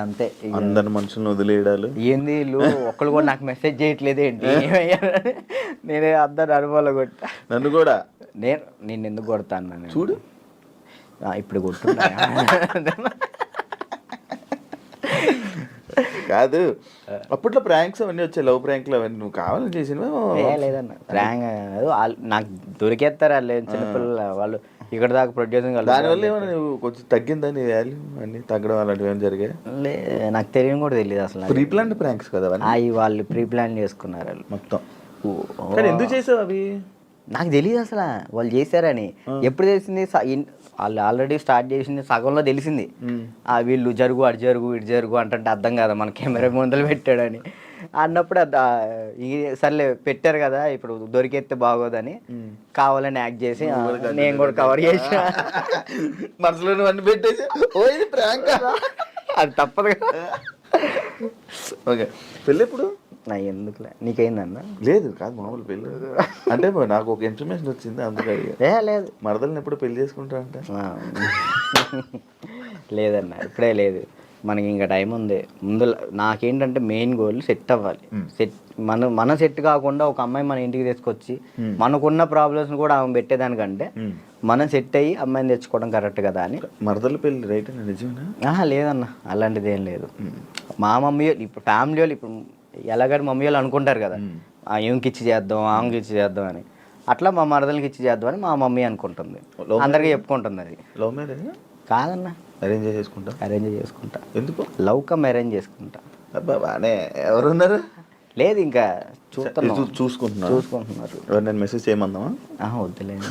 అంతే. అందరి మనుషులను వదిలేయడాలు. ఏంది వీళ్ళు ఒక్కళ్ళు కూడా నాకు మెసేజ్ చేయట్లేదు ఏంటి, నేనే అందరు అనుభవాలు కొట్టా. నన్ను కూడా నేను ఎందుకు కొడతాను చూడు, ఇప్పుడు కొట్టున్నా. కాదు, అప్పట్లో ప్రాంక్స్ అవన్నీ వచ్చాయి, లవ్ ప్రాంక్లు అవన్నీ నువ్వు కావాలని చేసినవా? లేదన్న, ప్రాంక్ నాకు దొరికేస్తారు వాళ్ళు, చిన్నపిల్లలు వాళ్ళు ఇక్కడ దాకా ప్రొడ్యూసింగ్. దానివల్ల ఏమైనా నువ్వు కొంచెం తగ్గిందా నీ వాల్యూ అన్నీ తగ్గడం అలాంటివి ఏమైనా జరిగాయి? నాకు తెలియని కూడా తెలియదు అసలు. ప్రీ ప్లాన్ ప్రాంక్స్ కదా అవి, వాళ్ళు ప్రీ ప్లాన్ చేసుకున్నారు వాళ్ళు మొత్తం. ఎందుకు చేసావు అవి? నాకు తెలియదు అసలు వాళ్ళు చేశారని. ఎప్పుడు తెలిసింది, వాళ్ళు ఆల్రెడీ స్టార్ట్ చేసింది సగంలో తెలిసింది. వీళ్ళు జరుగు అటు జరుగు అంటే అర్థం కదా, మన కెమెరా ముందలు పెట్టాడని అన్నప్పుడు సర్లే పెట్టారు కదా ఇప్పుడు దొరికేస్తే బాగోదని కావాలని యాక్ట్ చేసి నేను కూడా కవర్ చేసి మనసులో అన్ని పెట్టేసి అది తప్పదు కదా. ఓకే, పెళ్ళి ఎప్పుడు? నా ఎందుకులే, నీకైందన్నా? లేదు కాదు, మామూలు పెళ్ళి అంటే నాకు ఒక ఇన్ఫర్మేషన్ వచ్చింది అందుకే. లేదు, మరదల్ని ఎప్పుడు పెళ్లి చేసుకుంటా అంటే లేదన్నా, ఇప్పుడే లేదు, మనకి ఇంకా టైం ఉంది. ముందు నాకేంటంటే మెయిన్ గోల్ సెట్ అవ్వాలి. మన సెట్ కాకుండా ఒక అమ్మాయి మన ఇంటికి తీసుకొచ్చి మనకున్న ప్రాబ్లమ్స్ కూడా ఆమె పెట్టేదానికంటే మనం సెట్ అయ్యి అమ్మాయిని తెచ్చుకోవడం కరెక్ట్ కదా అని. మరదల పెళ్ళి రైట్ అని నిజమేనా? లేదన్న, అలాంటిది ఏం లేదు. మా మమ్మీ ఇప్పుడు ఫ్యామిలీ వాళ్ళు ఇప్పుడు ఎలాగని మమ్మీ వాళ్ళు అనుకుంటారు కదా, ఏమికి ఇచ్చి చేద్దాం ఆమెకి ఇచ్చి చేద్దాం అని, అట్లా మా మరదలకి ఇచ్చి చేద్దామని మా మమ్మీ అనుకుంటుంది, అందరికీ చెప్పుకుంటుంది. అది లవ్ మ్యారేజ్ కాదన్న, అరేంజ్ చేసుకుంటా. ఎందుకు? లవ్ కమ్ అరేంజ్ చేసుకుంటా. బానే ఎవరున్నారు? లేదు ఇంకా చూసుకుంటున్నారు. నేను మెసేజ్ చేయమందామా? వద్దులేదు,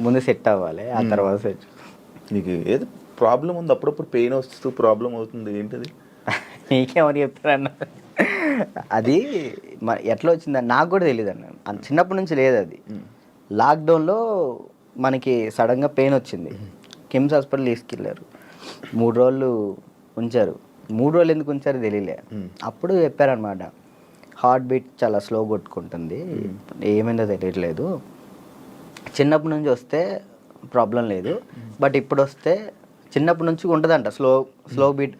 ముందు సెట్ అవ్వాలి, ఆ తర్వాత సెట్. నీకు ఏదో ప్రాబ్లం ఉంది, అప్పుడప్పుడు పెయిన్ వస్తూ ప్రాబ్లం అవుతుంది, ఏంటది? నీకేమని చెప్తారన్న? అది ఎట్లా వచ్చిందని నాకు కూడా తెలియదు అన్న, చిన్నప్పటి నుంచి లేదు అది. లాక్డౌన్లో మనకి సడన్గా పెయిన్ వచ్చింది, కిమ్స్ హాస్పిటల్ తీసుకెళ్ళారు, 3 రోజులు ఉంచారు. 3 రోజులు ఎందుకు ఉంచారో తెలియలే. అప్పుడు చెప్పారనమాట, హార్ట్ బీట్ చాలా స్లో కొట్టుకుంటుంది, ఏమైందో తెలియట్లేదు, చిన్నప్పటి నుంచి వస్తే ప్రాబ్లం లేదు, బట్ ఇప్పుడు వస్తే చిన్నప్పటి నుంచి ఉంటుందంట స్లో బీట్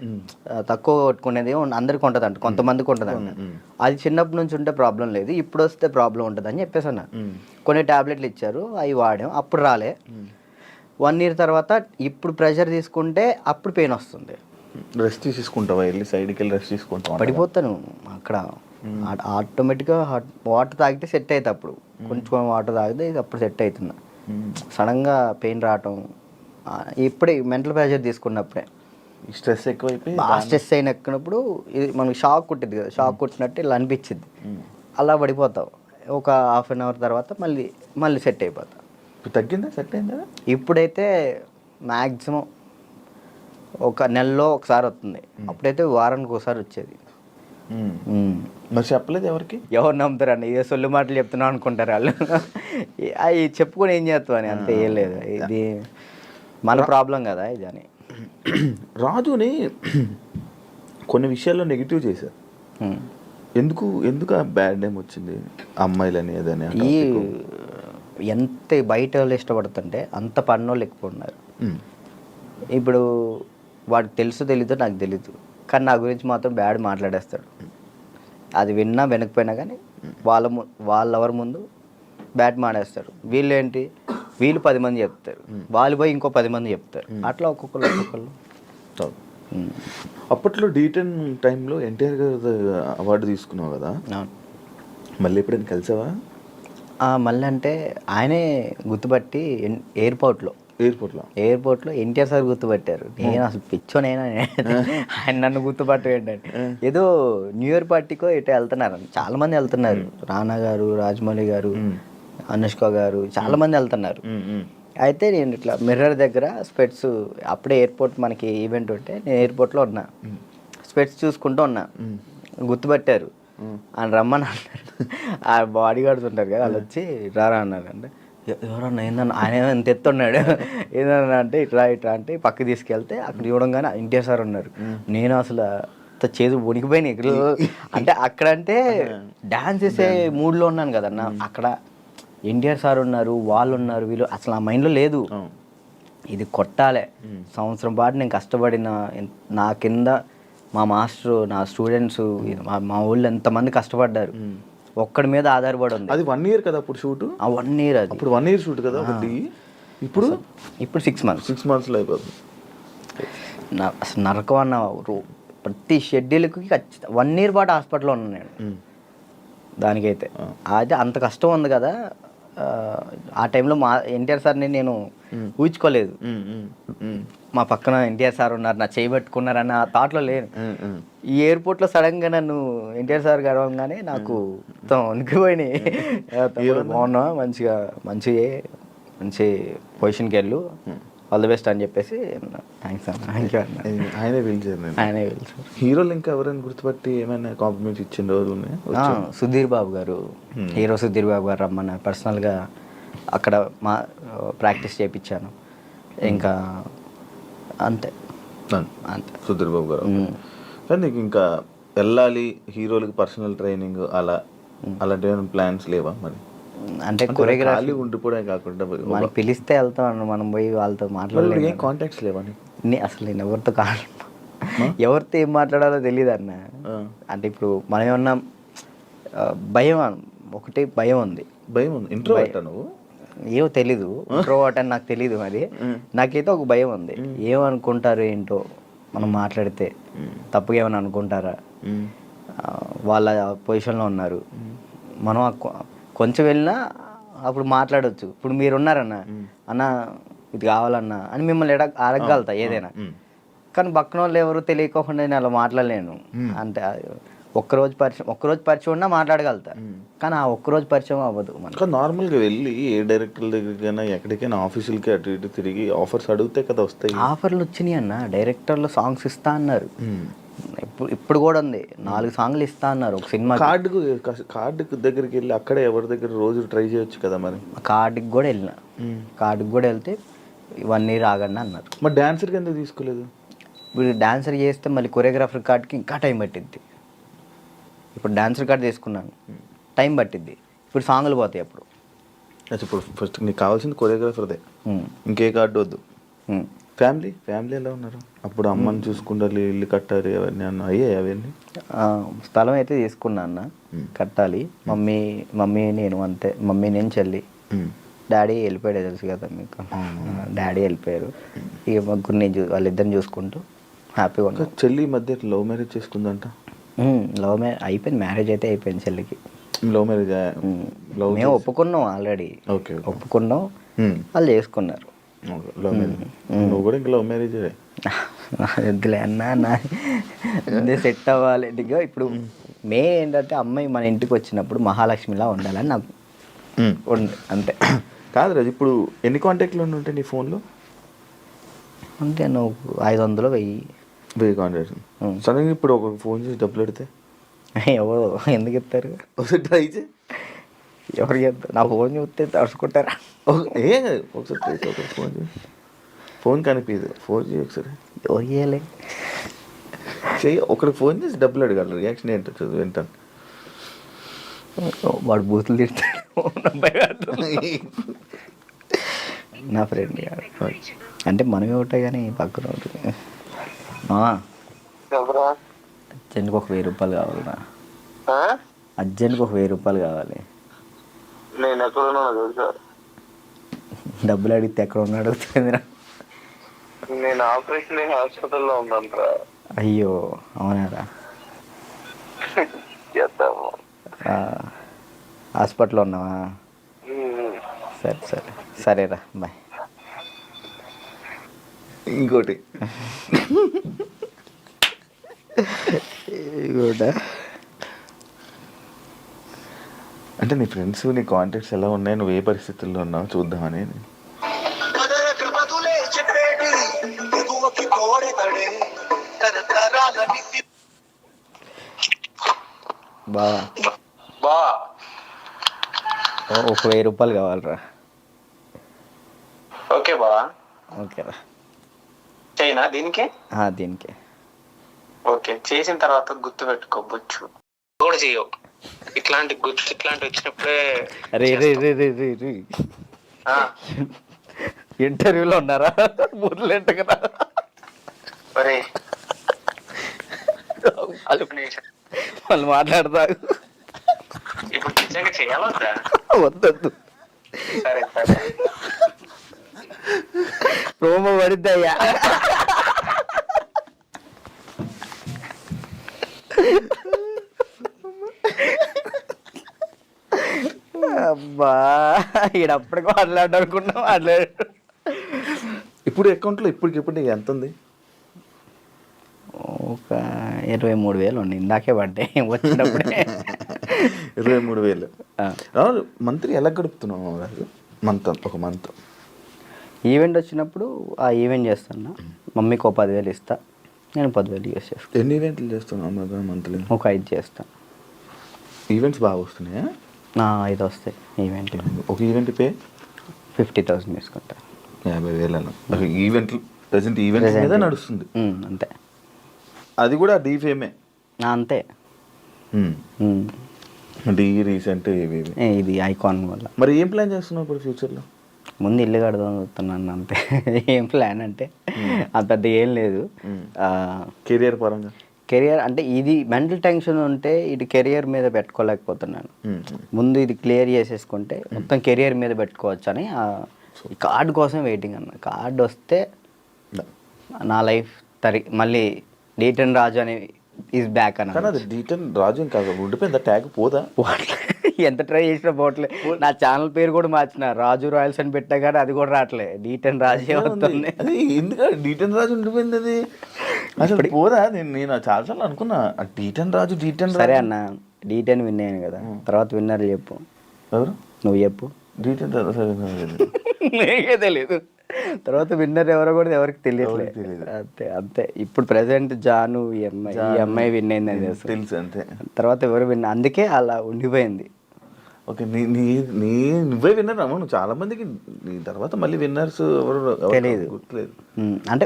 తక్కువ కొట్టుకునేది అందరికి ఉంటుందంట, కొంతమందికి ఉంటుందంట. అది చిన్నప్పటి నుంచి ఉంటే ప్రాబ్లం లేదు, ఇప్పుడు వస్తే ప్రాబ్లం ఉంటుంది అని చెప్పేసి అన్న. కొన్ని ట్యాబ్లెట్లు ఇచ్చారు, అవి వాడాం, అప్పుడు రాలే. 1 year తర్వాత ఇప్పుడు ప్రెషర్ తీసుకుంటే అప్పుడు పెయిన్ వస్తుంది. రెస్ట్ తీసుకుంటావా, వెళ్ళి సైడ్కి వెళ్ళి రెస్ట్ తీసుకుంటావా? పడిపోతాను అక్కడ. ఆటోమేటిక్గా వాటర్ తాగితే సెట్ అవుతుంది, అప్పుడు కొంచెం వాటర్ తాగితే అప్పుడు సెట్ అవుతుంది. సడన్గా పెయిన్ రావటం ఇప్పుడే మెంటల్ ప్రెషర్ తీసుకున్నప్పుడే. స్ట్రెస్ ఎక్కువైపోయి బాగా స్ట్రెస్ అయినప్పుడు ఇది మనకి షాక్ కుట్టింది కదా, షాక్ కుట్టినట్టు ఇలా అనిపించింది, అలా పడిపోతావు. ఒక 1/2 hour తర్వాత మళ్ళీ సెట్ అయిపోతావు. తగ్గిందా, సెట్ అయిందా? ఇప్పుడైతే మ్యాక్సిమం ఒక నెలలో ఒకసారి వస్తుంది, అప్పుడైతే వారానికి ఒకసారి వచ్చేది. మరి చెప్పలేదు ఎవరికి? ఎవరు నమ్ముతారండి, ఏ సొల్లు మాటలు చెప్తున్నావు అనుకుంటారు వాళ్ళు. అవి చెప్పుకొని ఏం చేస్తావు అని, అంతే, ఏం లేదు. ఇది మన ప్రాబ్లం కదా ఇది అని. రాజుని కొన్ని విషయాల్లో నెగిటివ్ చేశారు. ఎందుకు ఆ బ్యాడ్ నేమ్ వచ్చింది అమ్మాయిలని ఏదని? ఈ ఎంత బయట వాళ్ళు ఇష్టపడుతుంటే అంత పన్నోళ్ళు ఎక్కువ ఉన్నారు. ఇప్పుడు వాడికి తెలీదో నాకు తెలీదు, కానీ నా గురించి మాత్రం బ్యాడ్ మాట్లాడేస్తాడు. అది విన్నా వినకపోయినా కానీ వాళ్ళెవరి ముందు బ్యాడ్ మాడేస్తారు. వీళ్ళు 10 మంది చెప్తారు, వాళ్ళు పోయి ఇంకో 10 మంది చెప్తారు, అట్లా ఒక్కొక్కరు. అప్పట్లో D10 టైంలో ఎన్టీఆర్ గారు అవార్డు తీసుకున్నావు కదా, మళ్ళీ ఎప్పుడైనా కలిసావా? మళ్ళీ అంటే ఆయనే గుర్తుపట్టి ఎయిర్పోర్ట్లో ఎన్టీఆర్ సార్ గుర్తుపట్టారు. నేను అసలు పిచ్చోనైనా ఆయన నన్ను గుర్తుపట్టు ఏంటంటే, ఏదో న్యూ ఇయర్ పార్టీకో ఇటు వెళ్తున్నారు, చాలా మంది వెళ్తున్నారు. రానా గారు, రాజమౌళి గారు, అనుష్క గారు, చాలా మంది వెళ్తున్నారు. అయితే నేను ఇట్లా మిర్రర్ దగ్గర స్పెట్స్, అప్పుడే ఎయిర్పోర్ట్ మనకి ఈవెంట్ ఉంటే నేను ఎయిర్పోర్ట్లో ఉన్నా, స్పెట్స్ చూసుకుంటూ ఉన్నా, గుర్తుపట్టారు. ఆయన రమ్మని అన్నారు. ఆ బాడీ గార్డ్స్ ఉంటారు కదా, వాళ్ళు వచ్చి రారా అన్నారు. అంటే ఎవరన్నా ఏందన్నా, ఆయన ఎంత ఎత్తున్నాడు, ఏదన్నా అంటే ఇట్లా అంటే పక్కకి తీసుకెళ్తే అక్కడ చూడంగానే ఎన్టీఆర్ సార్ ఉన్నారు. నేను అసలు చేదు వణికిపోయినాయి ఇక్కడ. అంటే అక్కడంటే డాన్స్ చేసే మూడ్లో ఉన్నాను కదన్న, అక్కడ ఎన్టీఆర్ సార్ ఉన్నారు, వాళ్ళు ఉన్నారు, వీళ్ళు అసలు ఆ మైండ్లో లేదు. ఇది కొట్టాలి, సంవత్సరం పాటు నేను కష్టపడిన, నా కింద మా మాస్టరు, నా స్టూడెంట్స్, మా ఊళ్ళో ఎంతమంది కష్టపడ్డారు, ఒక్కడి మీద ఆధారపడి ఉంది. అది 1 year కదా అప్పుడు షూట్? 1 year. అది అప్పుడు 1 year షూట్ కదా ఒకటి. ఇప్పుడు 6 months. 6 monthsలో అయిపోతుంది. అసలు నరకం అన్న, ప్రతి షెడ్యూల్కి 1 year పాటు హాస్పిటల్లో ఉన్నాను నేను. దానికైతే అయితే అంత కష్టం ఉంది కదా. ఆ టైంలో మా ఎన్టీఆర్ సార్ని నేను ఊహించుకోలేదు. మా పక్కన ఎన్టీఆర్ సార్ ఉన్నారు, నా చేయి పెట్టుకున్నారన్న ఆ థాట్లో లేను. ఈ ఎయిర్పోర్ట్లో సడన్గా నన్ను ఎన్టీఆర్ సార్ గడవగానే నాకు మొత్తం వణికిపోయినాయి. బాగున్నా, మంచి పొజిషన్కి వెళ్ళు, ఆల్ ది బెస్ట్ అని చెప్పేసి థ్యాంక్స్ అన్న. థ్యాంక్ యూ అన్న. ఆయనే పిలిచారు. హీరోలు ఇంకా ఎవరైనా గుర్తుపట్టి ఏమైనా కాంప్లిమెంట్స్ ఇచ్చిన రోజు ఉన్నాయి? సుధీర్ బాబు గారు, హీరో సుధీర్ బాబు గారు రమ్మన్నారు పర్సనల్గా, అక్కడ మా ప్రాక్టీస్ చేయించాను. ఇంకా అంతే. సుధీర్ బాబు గారు. కానీ నీకు ఇంకా వెళ్ళాలి హీరోలకి పర్సనల్ ట్రైనింగ్ అలాంటి ఏమైనా ప్లాన్స్ లేవా మరి? అంటే కొరియోగ్రఫీ ఉండిపోవడం కాకుండా మనకి పిలిస్తే వెళ్తాం, మనం పోయి వాళ్ళతో మాట్లాడలేదు. కాంటాక్ట్స్ లేవా? అసలు నేను ఎవరితో ఏం మాట్లాడాలో తెలియదు అన్న. అంటే ఇప్పుడు మనం ఏమన్నా భయం, ఒకటి భయం ఉంది. ఇంట్రోవర్ట్ నువ్వు? ఏమో తెలీదు, ఇంట్రోవర్ట్ అని నాకు తెలీదు. మరి నాకైతే ఒక భయం ఉంది, ఏమనుకుంటారు ఏంటో, మనం మాట్లాడితే తప్పుగా ఏమైనా అనుకుంటారా, వాళ్ళ పొజిషన్లో ఉన్నారు, మనం కొంచెం వెళ్ళినా అప్పుడు మాట్లాడవచ్చు. ఇప్పుడు మీరున్నారన్న, అన్న ఇది కావాలన్నా అని మిమ్మల్ని అడగగలుగుతా ఏదైనా, కానీ పక్కన వాళ్ళు ఎవరు తెలియకోకుండా నేను అలా మాట్లాడలేను. అంటే ఒక్కరోజు పరిచయం ఉన్నా మాట్లాడగలుగుతా, కానీ ఆ ఒక్కరోజు పరిచయం అవ్వదు. మనకు నార్మల్గా వెళ్ళి ఏ డైరెక్టర్ దగ్గరికైనా ఎక్కడికైనా ఆఫీసులకి అటు ఇటు తిరిగి ఆఫర్స్ అడిగితే కదా వస్తాయి. ఆఫర్లు వచ్చినాయి అన్న, డైరెక్టర్లు సాంగ్స్ ఇస్తా అన్నారు. ఇప్పుడు కూడా ఉంది, 4 సాంగ్లు ఇస్తా అన్నారు ఒక సినిమా. కార్డుకు దగ్గరికి వెళ్ళి అక్కడే ఎవరి దగ్గర రోజు ట్రై చేయొచ్చు కదా మరి. కార్డుకి కూడా వెళ్ళిన, కార్డుకి కూడా వెళ్తే 1 year ఆగండి అన్నారు. మరి డాన్సర్కి ఎందుకు తీసుకోలేదు? ఇప్పుడు డాన్సర్ చేస్తే మళ్ళీ కొరియోగ్రాఫర్ కార్డ్కి ఇంకా టైం పట్టిద్ది. ఇప్పుడు డాన్సర్ కార్డ్ తీసుకున్నాను, టైం పట్టిద్ది. ఇప్పుడు సాంగ్లు పోతాయి. అప్పుడు ఇప్పుడు ఫస్ట్ నీకు కావాల్సింది కొరియోగ్రాఫర్దే, ఇంకే కార్డు వద్దు. ఫ్యామిలీ ఎలా ఉన్నారు? అప్పుడు అమ్మని చూసుకుంటారు, ఇల్లు కట్టాలి, అవన్నీ అన్న అయ్యాయి అవన్నీ? స్థలం అయితే తీసుకున్నా అన్న, కట్టాలి. మమ్మీ నేను అంతే, మమ్మీ నేను చెల్లి. డాడీ వెళ్ళిపోయాడు, తెలుసు కదా మీకు. డాడీ వెళ్ళిపోయారు, ఇక ముగ్గురు నేను వాళ్ళిద్దరిని చూసుకుంటూ హ్యాపీగా ఉన్నా. చెల్లి మధ్య లవ్ మ్యారేజ్ చేసుకుందంట. లవ్ మ్యారేజ్ అయిపోయింది, మ్యారేజ్ అయితే అయిపోయింది చెల్లికి. Love marriage? మేము ఒప్పుకున్నాం ఆల్రెడీ. ఓకే, ఒప్పుకున్నాం, వాళ్ళు చేసుకున్నారు. Love marriage. నువ్వు కూడా ఇంకా లవ్ మ్యారేజ్? వద్దులే అన్న, సెట్ అవ్వాలి. ఇప్పుడు ఏంటంటే అమ్మాయి మన ఇంటికి వచ్చినప్పుడు మహాలక్ష్మిలా ఉండాలని నాకు ఉంది, అంతే. కాదు రాజు, ఇప్పుడు ఎన్ని కాంటాక్ట్లు ఉంటాయి నీ ఫోన్లో? అంటే నువ్వు 500 1000 కాంటాక్ట్స్. సడన్గా ఇప్పుడు ఒక ఫోన్ చేసి డబ్బులు పెడితే ఎవరు ఎందుకు ఇస్తారు? ఒకసారి ట్రై చేయి. ఎవరు చెప్తారు? నా ఫోన్ చూస్తే తడుచుకుంటారా? ఏం కాదు, ఒకసారి ట్రై చేయి. ఒకసారి ఫోన్ చేయి, ఫోన్ కనిపించదు, ఫోన్ చేయి ఒకసారి. ఎవరు చేయాలి? చెయ్యి, ఒకరికి ఫోన్ చేసి డబ్బులు అడగాలి. రియాక్షన్ ఏంటో చదువు వింటాను. వాడు బూతులు తిడతాడు. నా ఫ్రెండ్ అంటే మనమే ఒకటే కానీ పక్కన ఉంటుంది. అర్జెంట్కి ఒక 1000 రూపాయలు కావాలన్నా, అర్జెంట్కి ఒక 1000 రూపాయలు కావాలి. నేను ఎక్కడ డబ్బులు అడిగితే ఎక్కడ ఉన్నాడు అడుగుతుంది. నేను ఆపరేషన్ హాస్పిటల్లో ఉన్నాను. అయ్యో అవునారా? చేద్దాము. హాస్పిటల్లో ఉన్నావా? సరేరా, బాయ్. ఇంకోటి అంటే నీ ఫ్రెండ్స్, నీ కాంటాక్ట్స్ ఎలా ఉన్నాయి, నువ్వు ఏ పరిస్థితుల్లో ఉన్నావు చూద్దామని. బా ఒక 1000 రూపాయలు కావాలరా. ఓకే బా, ఓకేరా. చైనా దీనికి? దీనికే. ఓకే, చేసిన తర్వాత గుర్తు పెట్టుకోవచ్చు కూడా చేయవు. ఇట్లాంటి వచ్చినప్పుడే ఇంటర్వ్యూలో ఉన్నారా? కదా వాళ్ళు మాట్లాడతారు. ఇప్పుడు నిజంగా చేయాలొద్దా? వద్దొద్దు, సరే సరే. రోమ పడిద్దయ్యా. అబ్బా, ఈడప్పటికి మాట్లాడనుకున్నా మాట్లాడు. ఇప్పుడు అకౌంట్లో ఇప్పటికిప్పుడు నీకు ఎంత ఉంది? ఒక 23,000 ఉంది, ఇందాకే పడ్డాయి వచ్చినప్పుడే. 23,000. మంత్లీ ఎలా గడుపుతున్నావు ఒక మంత్? ఈవెంట్ వచ్చినప్పుడు ఆ ఈవెంట్ చేస్తున్నా, మమ్మీకి ఒక 10,000 ఇస్తా, నేను 10,000 యూస్ చేస్తాను. ఎన్ని ఈవెంట్లు చేస్తున్నావు మంత్లీ? ఒక 5 చేస్తాను. ఈవెంట్స్ బాగా వస్తున్నాయా? 5 వస్తాయి ఈవెంట్. ఒక ఈవెంట్ పే 50,000 తీసుకుంటా. 50,000 ఈవెంట్లు ప్రజెంట్ ఈవెంట్ మీద నడుస్తుంది, అంతే. అది కూడా డీఫేమే అంతే. డీ రీసెంట్ ఇది ఐకాన్ వల్ల. మరి ఏం ప్లాన్ చేస్తున్నావు ఇప్పుడు ఫ్యూచర్లో? ముందు ఇల్లు కడదాం చూస్తున్నాను అంతే. ఏం ప్లాన్ అంటే అంత పెద్ద ఏం లేదు. కెరియర్ పరంగా? కెరియర్ అంటే ఇది మెంటల్ టెన్షన్ ఉంటే ఇది కెరియర్ మీద పెట్టుకోలేకపోతున్నాను. ముందు ఇది క్లియర్ చేసేసుకుంటే మొత్తం కెరియర్ మీద పెట్టుకోవచ్చు అని ఈ కార్డు కోసం వెయిటింగ్ అన్న. కార్డు వస్తే నా లైఫ్ మళ్ళీ డీటెన్ రాజు అని ఈజ్ బ్యాక్ అన్న. అది డీటెన్ రాజు ఇంకా ఉండిపోయింది, ట్యాగ్ పోదా? ఎంత ట్రై చేసినా పోవట్లే. నా ఛానల్ పేరు కూడా మార్చిన, రాజు రాయల్స్ అని పెట్టా కానీ అది కూడా రావట్లే, డీటెన్ రాజే వస్తుంది. ఎందుకంటే డీటెన్ రాజు ఉండిపోయింది, అది అసలు పోదా? నేను చాలాసార్లు అనుకున్నా డీటెన్ రాజు. సరే అన్న, డీటెన్ విన్ అయ్యాను కదా, తర్వాత విన్నర్ చెప్పు. ఎవరు? నువ్వు చెప్పు. డీటెన్ నీకే తెలియదు, తర్వాత విన్నర్ ఎవరో కూడా ఎవరికి తెలియట్లేదు. అంతే అంతే. ఇప్పుడు ప్రెసెంట్ జాను ఈ అమ్మాయి విన్ అయిందని తెలుసు అంతే. తర్వాత ఎవరు విన్, అందుకే అలా ఉండిపోయింది. ఓకే, నువ్వే విన్నర్ అమ్మా. నువ్వు చాలా మందికి నీ తర్వాత మళ్ళీ విన్నర్స్ ఎవరు తెలియదు, గుర్తులేదు. అంటే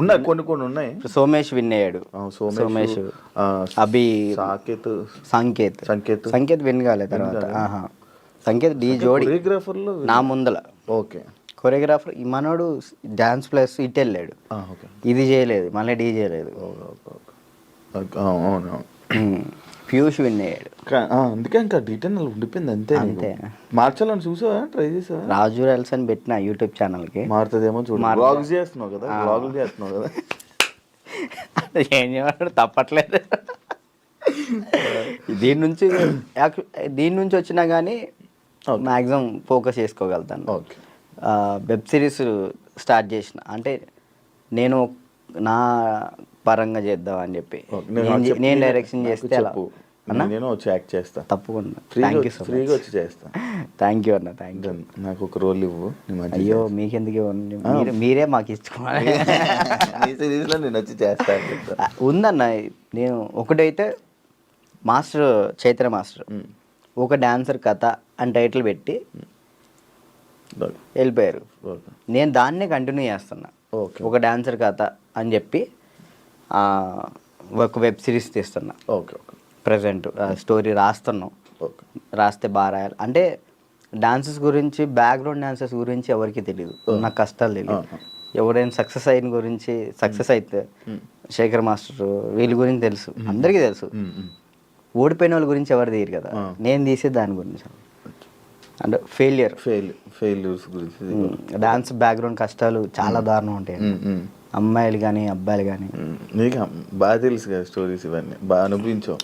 ఉన్నాయి, కొన్ని ఉన్నాయి. సోమేష్ విన్ అయ్యాడు. సోమేష్, అభి, సంకేత్ విన్ కాలేదు. తర్వాత సంకేత్ డీ జోడి నా ముందల. ఓకే, కొరియోగ్రాఫర్ ఈ మనోడు డాన్స్ ప్లస్ ఇటు వెళ్ళాడు, ఓకే ఇది చేయలేదు, మళ్ళీ డీ చేయలేదు. అవును ఫ్యూష్ విన్ అయ్యాడు. అందుకే ఇంకా డీటెయిల్ ఉండిపోయింది అంతే. అంతే. మార్చాలని చూసావా, ట్రై చేసావా? రాజు రెల్స్ అని పెట్టిన యూట్యూబ్ ఛానల్కి. మారుతుందేమో చూడు. బ్లాగ్స్ చేస్తున్నావు కదా, బ్లాగులు చేస్తున్నావు కదా. ఏం చేయమంటాడు, తప్పట్లేదు. దీని నుంచి వచ్చినా కానీ మ్యాక్సిమం ఫోకస్ చేసుకోగలుగుతాను. ఓకే. వెబ్ సిరీస్ స్టార్ట్ చేసిన, అంటే నేను నా పరంగా చేద్దాం అని చెప్పి నేను డైరెక్షన్ చేస్తే అలా నేను వచ్చి యాక్ట్ చేస్తా తప్పకుండా. Thank you so much. ఫ్రీగా వచ్చి చేస్తా. థ్యాంక్ యూ అన్న, థ్యాంక్ యూ. నాకు ఒక రోల్ ఇవ్వు. అయ్యో మీకెందుకు, మీరే మాకు ఇచ్చుకోవాలి. సిరీస్లో నేను వచ్చి చేస్తా. ఉందన్న, నేను ఒకటైతే మాస్టర్ చైత్ర మాస్టర్ ఒక డాన్సర్ కథ అని టైటిల్ పెట్టి వెళ్ళిపోయారు. నేను దాన్నే కంటిన్యూ చేస్తున్నా. ఒక డాన్సర్ కథ అని చెప్పి ఒక వెబ్ సిరీస్ తీస్తున్నా. Okay okay. ప్రజెంట్ స్టోరీ రాస్తున్నాం. ఓకే. రాస్తే బాగా రాయాలి. అంటే డాన్సెస్ గురించి, బ్యాక్గ్రౌండ్ డాన్సెస్ గురించి ఎవరికి తెలియదు, నాకు కష్టాలు తెలియదు. ఎవరైనా సక్సెస్ అయిన గురించి, సక్సెస్ అయితే శేఖర్ మాస్టర్ వీళ్ళ గురించి తెలుసు, అందరికీ తెలుసు. ఓడిపోయిన వాళ్ళ గురించి ఎవరు తీయరు కదా, నేను తీసే దాని గురించి. అంటే ఫెయిల్యూర్స్ గురించి. డాన్స్ బ్యాక్గ్రౌండ్ కష్టాలు చాలా దారుణం ఉంటాయి, అమ్మాయిలు కానీ అబ్బాయిలు కానీ. నీకు బాగా తెలుసు కదా స్టోరీస్, ఇవన్నీ బాగా అనుభవించావు.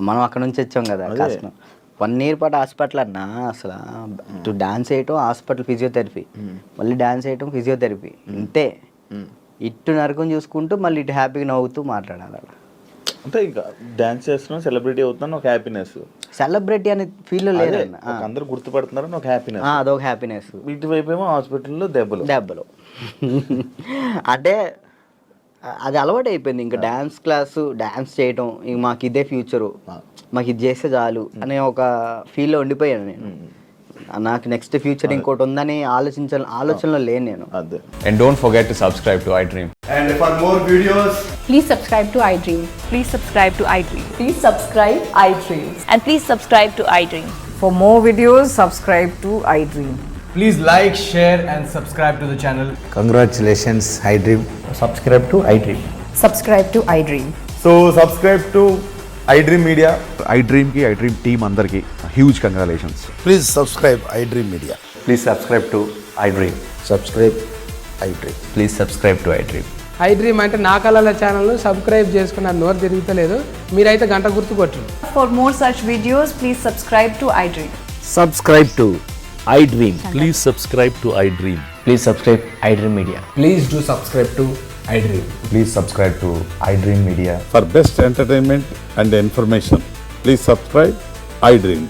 మనం అక్కడ నుంచి వచ్చాం కదా, కష్టం. 1 year పాటు హాస్పిటల్ అన్నా, అసలు డాన్స్ వేయటం హాస్పిటల్, ఫిజియోథెరపీ, మళ్ళీ డాన్స్ వేయటం ఫిజియోథెరపీ, ఇంతే. ఇటు నరకం చూసుకుంటూ మళ్ళీ ఇటు హ్యాపీగా నవ్వుతూ మాట్లాడాలి. అంటే ఇంకా డాన్స్ చేస్తున్నావు, సెలబ్రిటీ అవుతున్నాను, ఒక హ్యాపీనెస్. సెలబ్రిటీ అనే ఫీల్ లేదు, అందరూ గుర్తుపడుతున్నారని ఒక హ్యాపీనెస్. అదొక హ్యాపీనెస్. ఇటువైపు ఏమో హాస్పిటల్లో దెబ్బలు. అంటే అది అలవాటు అయిపోయింది. ఇంకా డాన్స్ క్లాసు, డాన్స్ చేయటం, ఇంక మాకు ఇదే ఫ్యూచరు, మాకు ఇది చేస్తే చాలు అనే ఒక ఫీల్లో ఉండిపోయాను నేను. నాకు నెక్స్ట్ ఫ్యూచర్ ఇంకోటి ఉందని ఆలోచనలో లేను నేను. అదే. And don't forget to subscribe to iDream. And for more videos, Please subscribe to iDream. Please subscribe to iDream. Please subscribe iDream. And please subscribe to iDream. For more videos, subscribe to iDream. please like, share, and subscribe to the channel. Congratulations, iDream. Subscribe to iDream. Subscribe to iDream. So subscribe to iDream Media. iDream ki iDream team andarki huge congratulations. Please subscribe iDream Media. Please subscribe to iDream. Subscribe iDream. Please subscribe to iDream. iDream అంటే నా కళల ఛానల్ను subscribe చేసుకున్న నోరు తిరుగుతలేదు, మీరైతే గంట గుర్తు కొట్టండి. For more such videos, please subscribe to iDream. Subscribe to iDream. Please subscribe to iDream. Please subscribe iDream Media. Please do subscribe to iDream. Please subscribe to iDream Media. For best entertainment and information, please subscribe iDream.